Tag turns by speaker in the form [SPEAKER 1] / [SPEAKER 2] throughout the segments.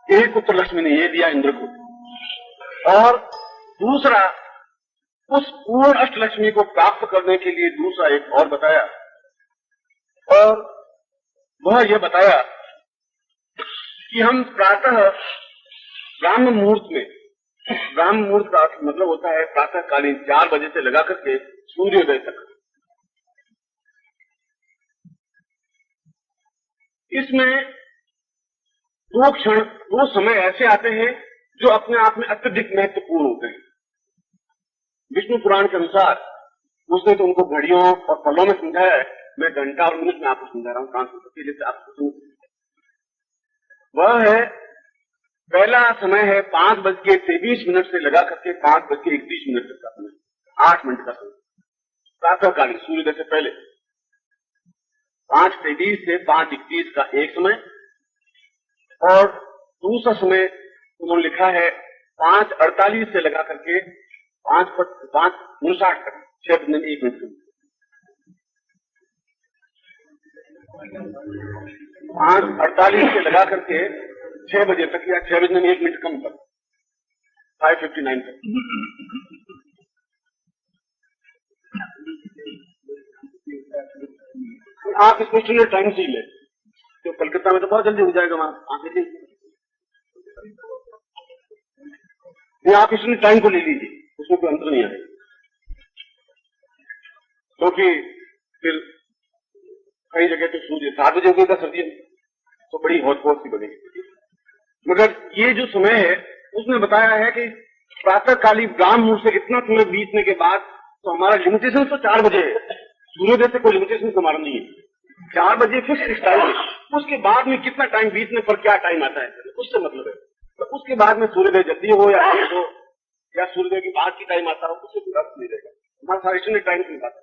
[SPEAKER 1] एक उत्तर लक्ष्मी ने ये दिया इंद्र को, और दूसरा उस पूर्ण अष्टलक्ष्मी को प्राप्त करने के लिए दूसरा एक और बताया, और वह यह बताया कि हम प्रातः ब्राह्म मुहूर्त में, ब्राह्म मुहूर्त का मतलब होता है प्रातःकालीन 4 बजे से लगा करके सूर्योदय तक, इसमें दो समय ऐसे आते हैं जो अपने आप में अत्यधिक महत्वपूर्ण होते हैं। विष्णु पुराण के अनुसार उसने तो उनको घड़ियों और पलों में समझाया है, मैं घंटा और मिनट में आपको समझा रहा हूं, ट्रांसलेट जैसे आपको। वह है, पहला समय है 5:23 से लगा करके 5:31 तक का समय, 8 मिनट का समय, प्रातःकालीन सूर्योदय से पहले। 5:23 से 5:31 का एक समय, और दूसरा समय उन्होंने लिखा है 5:48 से लगा करके 5:59 तक, 6 मिनट 1 मिनट। 5:48 से लगा करके 6 बजे तक, या 6 बजे 1 मिनट कम तक, 5:59 तक। आप इसको स्टैंडर्ड टाइम से ही ले, तो कलकत्ता में तो बहुत जल्दी हो जाएगा वहां आके जी। आप स्टैंडर्ड टाइम को ले लीजिए, उसमें कोई अंतर नहीं आएगा, क्योंकि फिर कई जगह तो सूर्य 7 बजे उगेगा सर्दियों में, तो बड़ी हौच पौच सी बनेगी। मगर ये जो समय है उसने बताया है कि प्रातःकालीन ब्राह्म मुहूर्त से इतना समय बीतने के बाद तो हमारा लिमिटेशन तो 4 बजे है, सूर्योदय से कोई लिमिटेशन तो हमारा नहीं है, 4 बजे फिक्स टाइम है। उसके बाद में कितना टाइम बीतने पर क्या टाइम आता है उससे मतलब है, तो उसके बाद में सूर्योदय जल्दी हो या लेट हो, या सूर्योदय के बाद की टाइम आता हो, उससे कोई अर्थ नहीं रहेगा। हमारा सारा स्टैंडर्ड टाइम की बात है।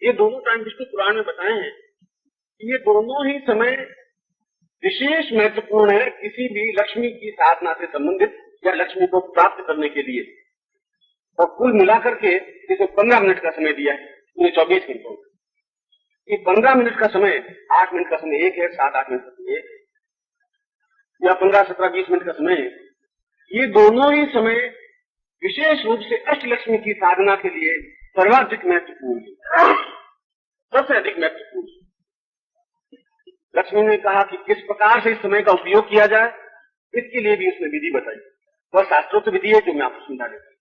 [SPEAKER 1] ये दोनों टाइम विष्णु पुराण में बताए हैं, ये दोनों ही समय विशेष महत्वपूर्ण है किसी भी लक्ष्मी की साधना से संबंधित या लक्ष्मी को प्राप्त करने के लिए। और कुल मिलाकर के इसे 15 मिनट का समय दिया है पूरे 24 घंटों में। ये 15 मिनट का समय, 8 मिनट का समय एक है, 7-8 मिनट का समय एक, या 15, 17, 20 मिनट का समय है। ये दोनों ही समय विशेष रूप से अष्टलक्ष्मी की साधना के लिए सर्वाधिक महत्वपूर्ण है, सबसे अधिक महत्वपूर्ण। लक्ष्मी ने कहा कि किस प्रकार से इस समय का उपयोग किया जाए, इसके लिए भी उसने विधि बताई। वह शास्त्रोक्त विधि है जो मैं आपको समझा देता हूं।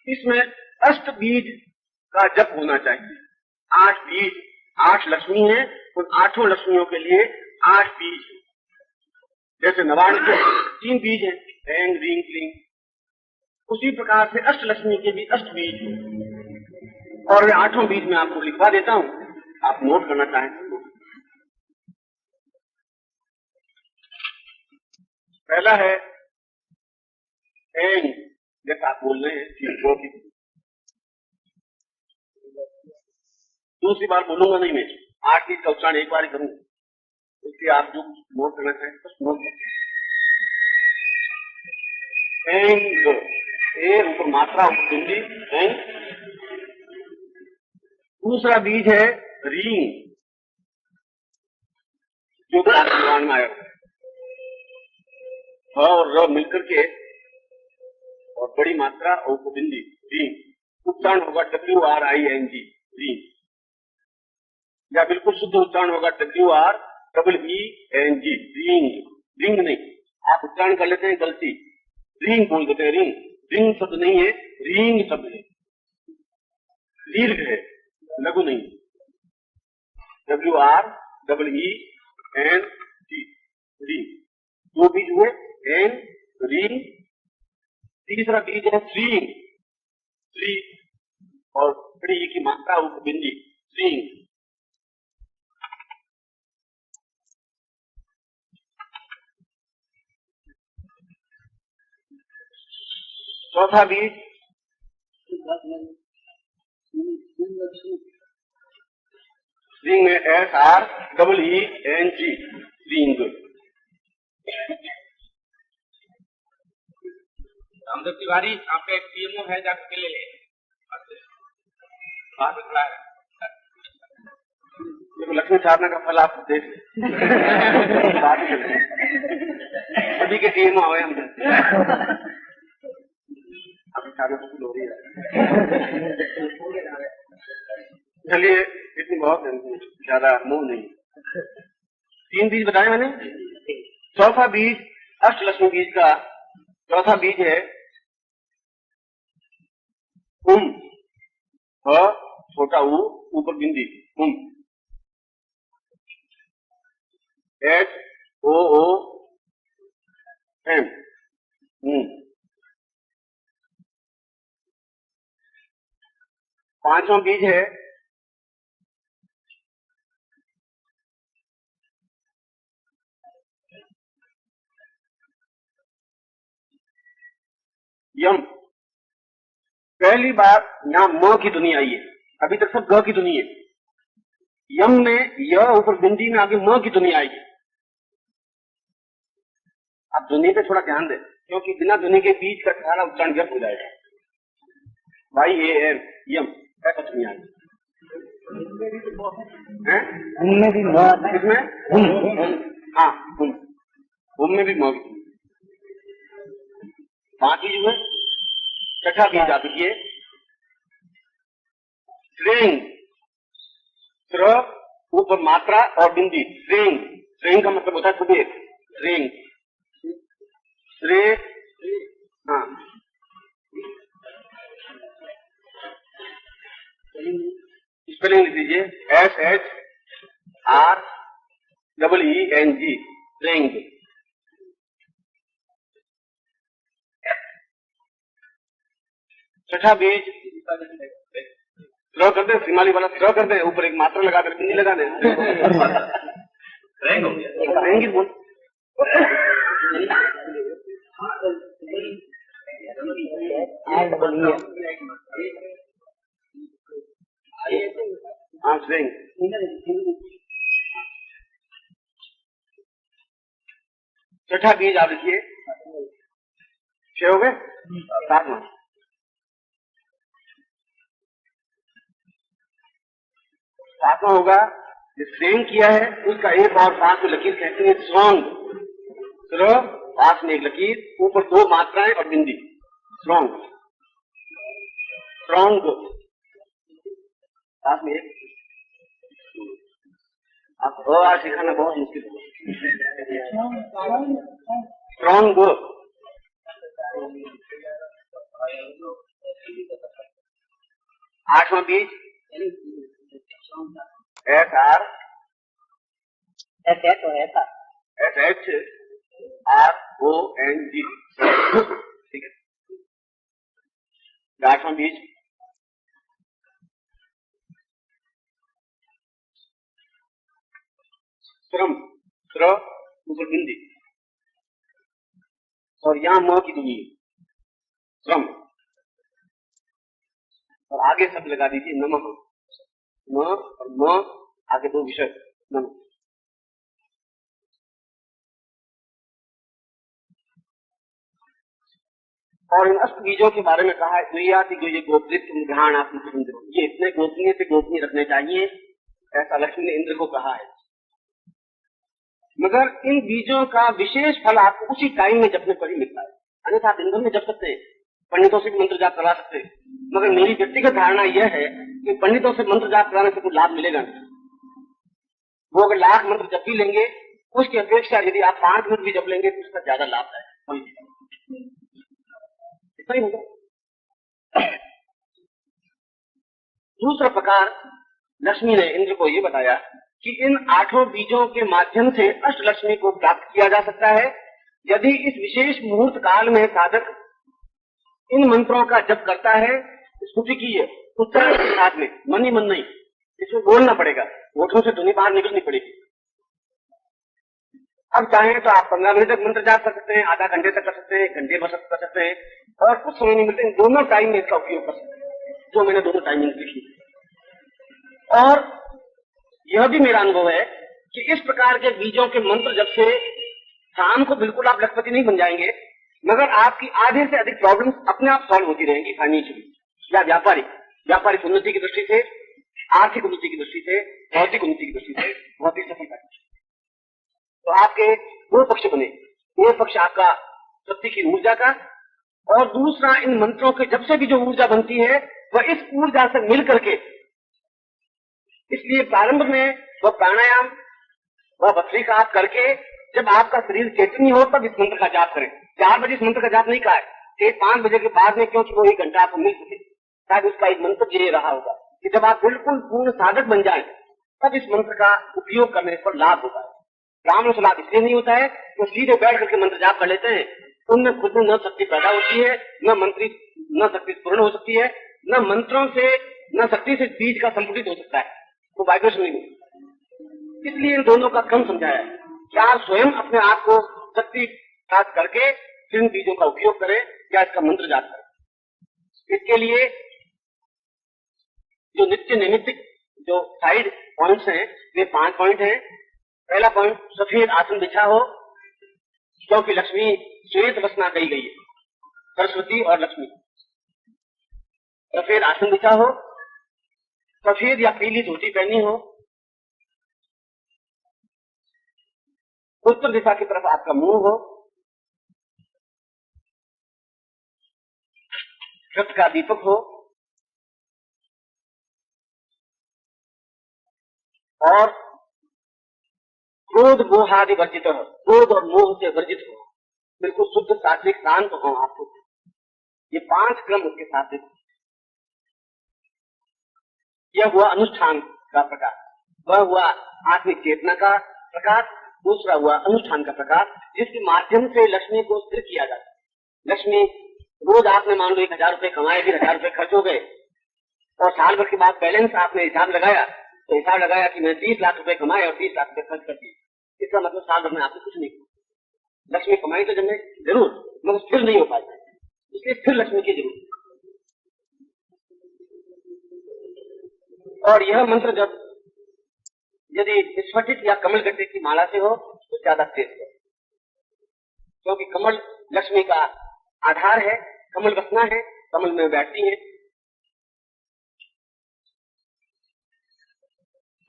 [SPEAKER 1] इसमें अष्ट बीज का जप होना चाहिए। 8 बीज, 8 लक्ष्मी है, उन 8 लक्ष्मियों के लिए 8 बीज है। जैसे नवाण के 3 बीज है, ऐं ह्रीं क्लीं, उसी प्रकार से अष्ट लक्ष्मी के भी अष्ट बीज है। और वे 8 बीज मैं आपको लिखवा देता हूं, आप नोट करना चाहें तो। पहला है ऐं, जैसा आप बोल रहे हैं, दूसरी बार बोलूंगा नहीं मैं, 8 बीज का उच्चारण एक बार ही करूंगा, इसलिए आप जो नोट करना चाहें तो नोट करें। ऐं, ए ऊपर मात्रा ऊपर बिंदी, ऐं। दूसरा बीज है रीं, जो पुराण में आया और र मिलकर के और बड़ी मात्रा और बिंदी, रीं। उच्चारण होगा WRING, रीं, या बिल्कुल शुद्ध उच्चारण होगा WREENG, रींग। रिंग नहीं, आप उच्चारण कर लेते हैं गलती, रिंग बोल देते हैं, रिंग। रिंग शब्द नहीं है, रींग शब्द है, दीर्घ है, लघु नहीं। WREENG, ring. 2 बीज हुए, एन, रींग। तीसरा बीज है श्रींग, श्री और बड़ी की मात्रा बिंदी, श्रींग। चौथा बीज रिंग में SREENG, रिंग।
[SPEAKER 2] रामदेव तिवारी आपका एक PMO है, जाकर ले ले।
[SPEAKER 1] तो लक्ष्मी साधना का फल आप देख सभी के टीम हुए हम अभी साधना फूल हो रही है। चलिए इतनी बहुत ज्यादा मुंह नहीं। 3 बीज बताए मैंने। चौथा बीज अष्टलक्ष्मी बीज का चौथा बीज है उम, छोटा ऊ ऊपर बिंदी उम, HOOM पांचवा बीज है यम। पहली बार यहां म की ध्वनि आई है, अभी तक सब ग की ध्वनि है। यम में य ऊपर बिंदी में आगे म की ध्वनि आई है। आप ध्वनि पे थोड़ा ध्यान दें, क्योंकि बिना ध्वनि के बीच का सारा उच्चारण व्यर्थ हो जाएगा। YAM यम ऐसा ध्वनि आई है।
[SPEAKER 3] उनमें भी
[SPEAKER 1] किसमें? हाँ उम में भी म की। बाकी जो है छठा बीज आप लिखिए श्रेंग। श्र ऊपर मात्रा और बिंदी श्रेंग। श्रेंग का मतलब होता है कुबेर। श्रेंग श्रे हाँ स्पेलिंग लिख दीजिए SHREENG श्रेंग। छठा बीज स्लो कर दे, श्रीमाली वाला स्लो कर दे, ऊपर एक मात्रा लगा कर बिंदी लगा दे। हाँ श्रेंग। छठा बीज आप लिखिए 6 हो गए। 7वां होगा जो श्रेंग किया है उसका एक और पास में लकीर कहते हैं स्ट्रॉन्ग। पास में एक लकीर, ऊपर 2 मात्राएं और बिंदी स्ट्रॉन्ग। स्ट्रॉन्ग पास में एक। आप आज सिखाना बहुत मुश्किल है। स्ट्रॉन्ग 8वां बीज SHRONG ठीक है। 8वां बीज श्रम। श्र ऊपर बिंदी और यहां म की ध्वनि श्रम और आगे शब्द लगा दीजिए नमः। म और म आगे 2 विषय नमः। और इन अष्ट बीजों के बारे में कहा है ये इतने गोपनीय से गोपनीय रखने चाहिए, ऐसा लक्ष्मी ने इंद्र को कहा है। मगर इन बीजों का विशेष फल आपको उसी टाइम में जपने पर ही मिलता है, अन्यथा आप दिन भर में जप सकते हैं, पंडितों से भी मंत्र जाप करा सकते हैं। मगर मेरी व्यक्तिगत धारणा यह है कि पंडितों से मंत्र जाप कराने से कोई लाभ मिलेगा नहीं। वो अगर लाख मंत्र जप भी लेंगे उसकी अपेक्षा यदि आप 5 मिनट भी जप लेंगे तो उसका ज्यादा लाभ है। इतना ही होगा। दूसरा प्रकार लक्ष्मी ने इंद्र को ये बताया कि इन 8 बीजों के माध्यम से अष्टलक्ष्मी को प्राप्त किया जा सकता है यदि इस विशेष मुहूर्त काल में साधक इन मंत्रों का जप करता है। स्तुति की है उच्चारण के साथ में, मन ही मन नहीं, इसमें बोलना पड़ेगा, होठों से ध्वनि बाहर निकलनी पड़ेगी। अब चाहें तो आप 15 मिनट तक मंत्र जाप कर सकते हैं, आधा घंटे तक कर सकते हैं, घंटे भर कर सकते हैं, और कुछ समय नहीं मिलते दोनों टाइम में इसका उपयोग कर सकते हैं, जो मैंने दोनों टाइमिंग लिखी। और यह भी मेरा अनुभव है कि इस प्रकार के बीजों के मंत्र जब से शाम को बिल्कुल आप लखपति नहीं बन जाएंगे, मगर आपकी आधे से अधिक प्रॉब्लम्स अपने आप सॉल्व होती रहेंगी, फाइनेंशियली या व्यापारिक उन्नति की दृष्टि से, आर्थिक उन्नति की दृष्टि से, भौतिक उन्नति की दृष्टि से। पक्ष बने। एक पक्ष आपका शक्ति की ऊर्जा का, और दूसरा इन मंत्रों के जब से भी जो ऊर्जा बनती है वह इस ऊर्जा से मिल करके, इसलिए प्रारंभ में वह प्राणायाम वह भस्त्रिका करके जब आपका शरीर चेतनी हो तब इस मंत्र का जाप करें। 4 बजे इस मंत्र का जाप नहीं कहा है, 5 बजे के बाद में, क्योंकि वो 1 घंटा आपको मिल सके। शायद उसका एक मंत्र ये रहा होगा कि जब आप बिल्कुल पूर्ण साधक बन जाए तब इस मंत्र का उपयोग करने पर लाभ होता है। ब्राह्मण से लाभ इसलिए नहीं होता है तो सीधे बैठ करके मंत्र जाप कर लेते हैं, उनमें खुद में न शक्ति पैदा होती है, न शक्ति पूर्ण हो सकती है, न मंत्रों से न शक्ति से बीज का संपुटित हो सकता है, तो वाइब्रेशन नहीं होती। इसलिए इन दोनों का क्रम समझाया है कि आप स्वयं अपने आप को शक्ति प्राप्त करके फिर इन बीजों का उपयोग करें या इसका मंत्र जाप करें। इसके लिए जो नित्य नैमित्तिक जो साइड पॉइंट्स हैं वे 5 पॉइंट हैं। पहला पॉइंट, सफेद आसन बिछा हो, क्योंकि लक्ष्मी श्वेत वसना कही गई है, सरस्वती और लक्ष्मी। सफेद आसन बिछा हो, सफेद या पीली धोती पहनी हो, उत्तर दिशा की तरफ आपका मुंह हो, रक्त का दीपक हो, और क्रोध मोह आदि वर्जित हो, क्रोध और मोह से वर्जित हो, बिल्कुल शुद्ध सात्विक शांत हो आपको। ये 5 क्रम उसके साथ। यह हुआ अनुष्ठान का प्रकार, वह हुआ आत्मिक चेतना का प्रकार, दूसरा हुआ अनुष्ठान का प्रकार जिसके माध्यम से लक्ष्मी को स्थिर किया जाता है। लक्ष्मी रोज आपने मान लो 1000 रुपए कमाए, फिर 1000 रुपए खर्च हो गए, और साल भर के बाद बैलेंस आपने हिसाब लगाया तो हिसाब लगाया कि मैं 30 लाख रुपए कमाए और 30 लाख रुपए खर्च कर दिए। इसका मतलब साल भर में आपने कुछ नहीं किया। लक्ष्मी कमाई तो जब जरूर, मगर स्थिर नहीं हो पाई, इसलिए स्थिर लक्ष्मी की जरूरत। और यह मंत्र जब यदि स्फटिक या कमल गट्टे की माला से हो तो ज्यादा श्रेष्ठ है, क्योंकि कमल लक्ष्मी का आधार है, कमल बसना है, कमल में बैठती है।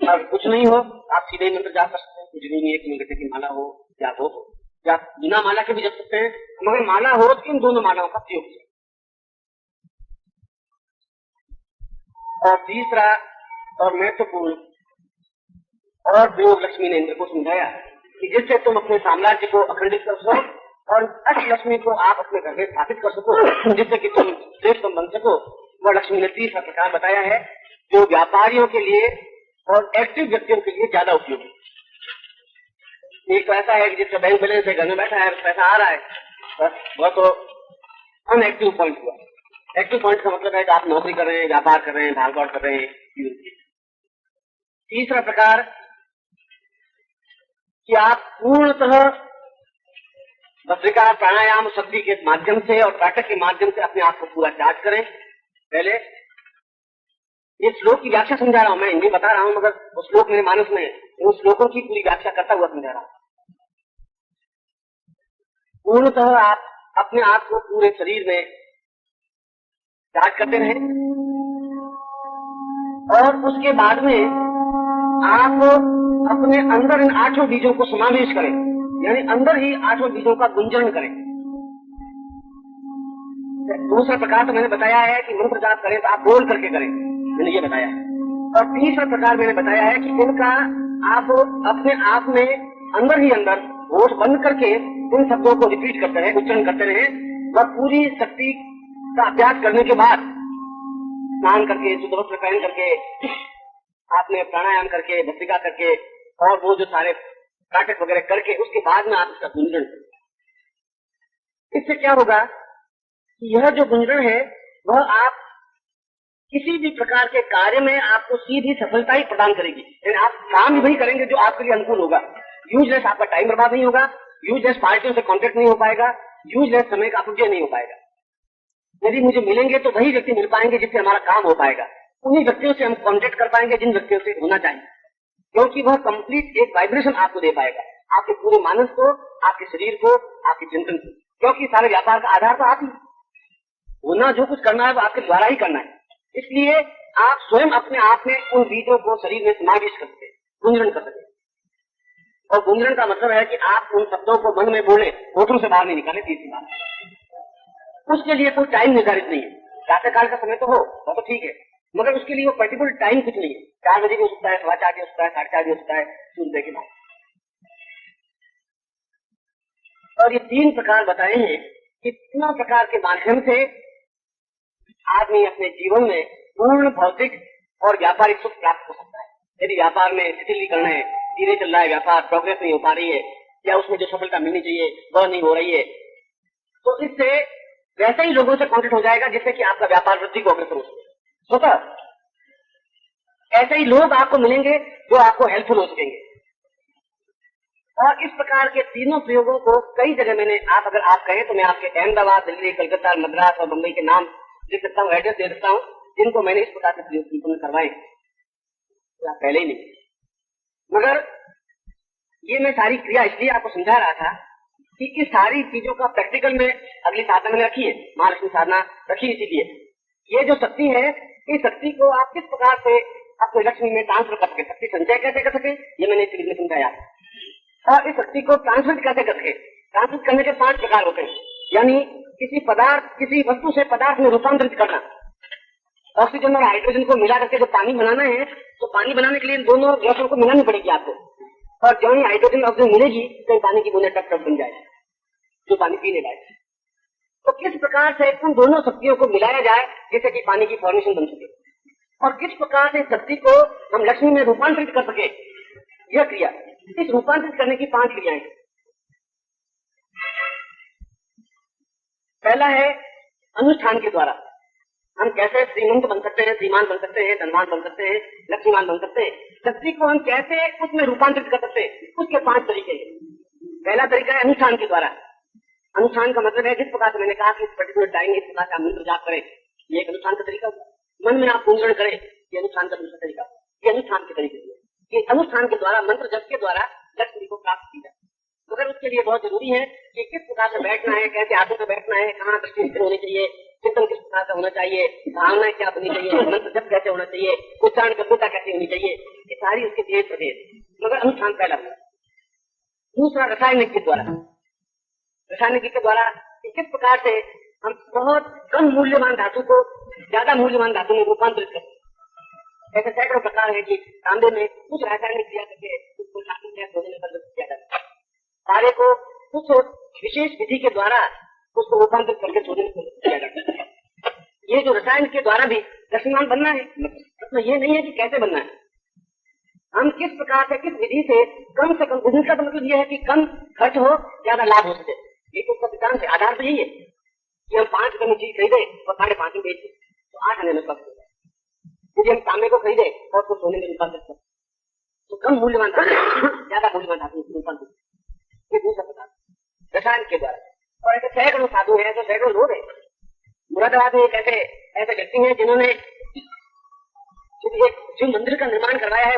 [SPEAKER 1] अब कुछ नहीं हो आप सीधे ही मंत्र जा सकते हैं, कुछ नहीं, 1 गट्टे की माला हो या हो या बिना माला के भी जप सकते हैं, मगर माला हो तो इन दोनों मालाओं का प्रयोग है। और तीसरा और महत्वपूर्ण और प्रयोग लक्ष्मी ने इंद्र को समझाया कि जिससे तुम अपने साम्राज्य को अखंडित कर सको और अष्ट लक्ष्मी को आप अपने घर में स्थापित कर सको, जिससे कि तुम श्रेष्ठ बन सको, वह लक्ष्मी ने तीसरा प्रकार बताया है जो व्यापारियों के लिए और एक्टिव व्यक्तियों के लिए ज्यादा उपयोगी। एक तो ऐसा है कि जिसका बैंक बैलेंस है, घर में बैठा है, पैसा आ रहा है, बस वह तो अनएक्टिव पॉइंट हुआ। एक्टिव पॉइंट का मतलब है कि आप नौकरी कर रहे हैं, व्यापार कर रहे हैं, भाग दौड़ कर रहे हैं। तीसरा प्रकार कि आप पूर्णतः भस्त्रिका प्राणायाम शक्ति के माध्यम से और त्राटक के माध्यम से अपने आप को पूरा चार्ज करें। पहले ये श्लोक की व्याख्या समझा रहा हूं, मैं हिंदी बता रहा हूं, मगर वो श्लोक मेरे मानस में है, उन श्लोकों की पूरी व्याख्या करता हुआ समझा रहा हूं। पूर्णतः आप अपने आप को पूरे शरीर में चार्ज करते रहें, और उसके बाद में आप अपने अंदर इन 8 बीजों को समावेश करें, यानी अंदर ही 8 बीजों का गुंजन करें। दूसरा प्रकार तो मैंने बताया है कि मंत्र जाप करें तो आप बोल करके करें, मैंने ये बताया है। और तीसरा प्रकार मैंने बताया है कि इनका आप अपने आप में अंदर ही अंदर होश बंद करके इन शब्दों को रिपीट करते रहे, उच्चारण करते रहे। वह पूरी शक्ति का अभ्यास करने के बाद स्नान करके, शुद्ध वस्त्र पहन करके, आपने प्राणायाम करके, भस्त्रिका करके और वो जो सारे नाटक वगैरह करके उसके बाद में आप इसका गुंजन करें। इससे क्या होगा कि यह जो गुंजन है वह आप किसी भी प्रकार के कार्य में आपको सीधी सफलता ही प्रदान करेगी। यानी आप काम वही करेंगे जो आपके लिए अनुकूल होगा। यूजलेस आपका टाइम बर्बाद नहीं होगा, यूजलेस पार्टियों से कॉन्टेक्ट नहीं हो पाएगा, यूजलेस समय का अपव्यय नहीं हो पाएगा। यदि मुझे मिलेंगे तो वही व्यक्ति मिल पाएंगे जिससे हमारा काम हो पाएगा, उन्हीं व्यक्तियों से हम कॉन्टेक्ट कर पाएंगे जिन व्यक्तियों से होना चाहिए, क्योंकि वह कंप्लीट एक वाइब्रेशन आपको दे पाएगा, आपके पूरे मानस को, आपके शरीर को, आपके चिंतन को। क्योंकि सारे व्यापार का आधार तो आप ही होना, जो कुछ करना है वो आपके द्वारा ही करना है। इसलिए आप स्वयं अपने आप में उन बीजों को शरीर में समावेश कर सके, गुंजन कर सके।
[SPEAKER 3] और गुंजरण का मतलब है कि आप उन शब्दों को मन में बोले, होठों से बाहर नहीं निकाले। तीसरी बात, उसके लिए कोई टाइम निर्धारित नहीं है। प्रातःकाल का समय तो हो, वो तो ठीक है, मगर उसके लिए वो पर्टिकुलर टाइम कुछ नहीं है। 4 बजे भी हो सकता है, 4:15 भी हो सकता है, 4:30 भी हो सकता है, सूर्योदय के बाद। और ये 3 प्रकार बताए हैं कि 3 प्रकार के माध्यम से आदमी अपने जीवन में पूर्ण भौतिक और व्यापारिक सुख प्राप्त कर सकता है। यदि व्यापार में शिथिलीकरण है, धीरे चल रहा है व्यापार, प्रोग्रेस नहीं हो पा रही है, या उसमें जो सफलता मिलनी चाहिए वह नहीं हो रही है, तो इससे वैसे ही लोगों से कांटेक्ट हो जाएगा जिससे कि आपका व्यापार वृद्धि को अग्रसर हो सके। स्वतः ऐसे ही लोग आपको मिलेंगे जो आपको हेल्पफुल हो सकेंगे। और इस प्रकार के तीनों प्रयोगों को कई जगह मैंने, अगर आप कहें तो मैं आपके अहमदाबाद, दिल्ली, कलकत्ता, मद्रास और मुंबई के नाम लिख सकता हूँ, एड्रेस दे सकता हूँ, जिनको मैंने इस प्रकार से प्रयोग संपन्न करवाए पहले ही नहीं। मगर ये मैं सारी क्रिया इसलिए आपको समझा रहा था कि इस सारी चीजों का प्रैक्टिकल में अगली साधना मैंने रखी है, महालक्ष्मी साधना रखी। इसीलिए ये जो शक्ति है, इस शक्ति को आप किस प्रकार से अपने लक्ष्मी में ट्रांसफर कर सके, शक्ति संचय कैसे कर सके, ये मैंने इसीलिए में समझाया। और इस शक्ति को ट्रांसमिट कैसे कर सके, ट्रांसमिट करने के 5 प्रकार होते हैं। यानी किसी वस्तु से पदार्थ में रूपांतरित करना। ऑक्सीजन और हाइड्रोजन को मिला करके जो पानी बनाना है, तो पानी बनाने के लिए इन दोनों गैसों को मिलानी पड़ेगी आपको, और जो ही हाइड्रोजन ऑक्सीजन मिलेगी तो पानी की बूंदें टप टप बन जाएगी, जो पानी पीने लायक। तो किस प्रकार से उन दोनों शक्तियों को मिलाया जाए जिससे कि पानी की फॉर्मेशन बन सके, और किस प्रकार से शक्ति को हम लक्ष्मी में रूपांतरित कर सके, यह क्रिया। इस रूपांतरित करने की 5 क्रियाएं। पहला है अनुष्ठान के द्वारा हम कैसे श्रीमंत बन सकते हैं, श्रीमान बन सकते हैं, धनवान बन सकते हैं, लक्ष्मीवान बन सकते हैं। शक्ति को हम कैसे उसमें रूपांतरित कर सकते हैं, उसके 5 तरीके हैं। पहला तरीका है अनुष्ठान के द्वारा। अनुष्ठान का मतलब है जिस प्रकार से मैंने कहा कि पर्टिकुलर टाइम इस प्रकार का मंत्र जाप करें, ये एक अनुष्ठान का तरीका होगा। मन में आप गुंजरण करें, ये अनुष्ठान का दूसरा तरीका। ये अनुष्ठान के तरीके से, ये अनुष्ठान के द्वारा, मंत्र जप के द्वारा लक्ष्मी को प्राप्त की जाए। मगर उसके लिए बहुत जरूरी है कि किस प्रकार से बैठना है, कैसे हाथों से बैठना है, कहाँ दृष्टि स्थिर होनी चाहिए, चिंतन किस प्रकार का होना चाहिए, भावनाएं क्या होनी चाहिए, मंत्र जप कैसे होना चाहिए, उच्चारण गंभीरता कैसे होनी चाहिए, ये सारी उसके भेद प्रभेद। मगर अनुष्ठान पहला। दूसरा रासायनिक के द्वारा। रासायनिक के द्वारा किस प्रकार से हम बहुत कम मूल्यवान धातु को ज्यादा मूल्यवान धातु में रूपांतरित करते हैं। ऐसे सैकड़ों प्रकार है कि तांबे में कुछ रासायनिक क्रिया करके उसको धातु में परिवर्तित किया जाता है। कार्य को कुछ विशेष विधि के द्वारा उसको रूपांतरित करके सोने में किया जाता है। ये जो रसायन के द्वारा भी लक्ष्मीवान बनना है, मतलब ये नहीं है कि कैसे बनना है, हम किस प्रकार से, किस विधि से कम बिजनेस का मतलब यह है कि कम खर्च हो, ज्यादा लाभ हो सके। ये तो उसका सिद्धांत है, आधार तो यही है कि हम 5 रुपए में चीज खरीदे और 5.5 में बेच दें तो 8 आने में कम हो जाए। यदि हम तांबे को खरीदे और उसको सोने में रूपांतरित करें तो कम मूल्यवान धातु ज्यादा मूल्यवान धातु में रूपांतरित। ये दूसरा प्रकार रसायन के द्वारा। और ऐसे सैकड़ों साधु हैं, तो सैकड़ों लोग हैं। मुरादाबाद में एक ऐसे व्यक्ति हैं जिन्होंने शिव मंदिर का निर्माण करवाया है।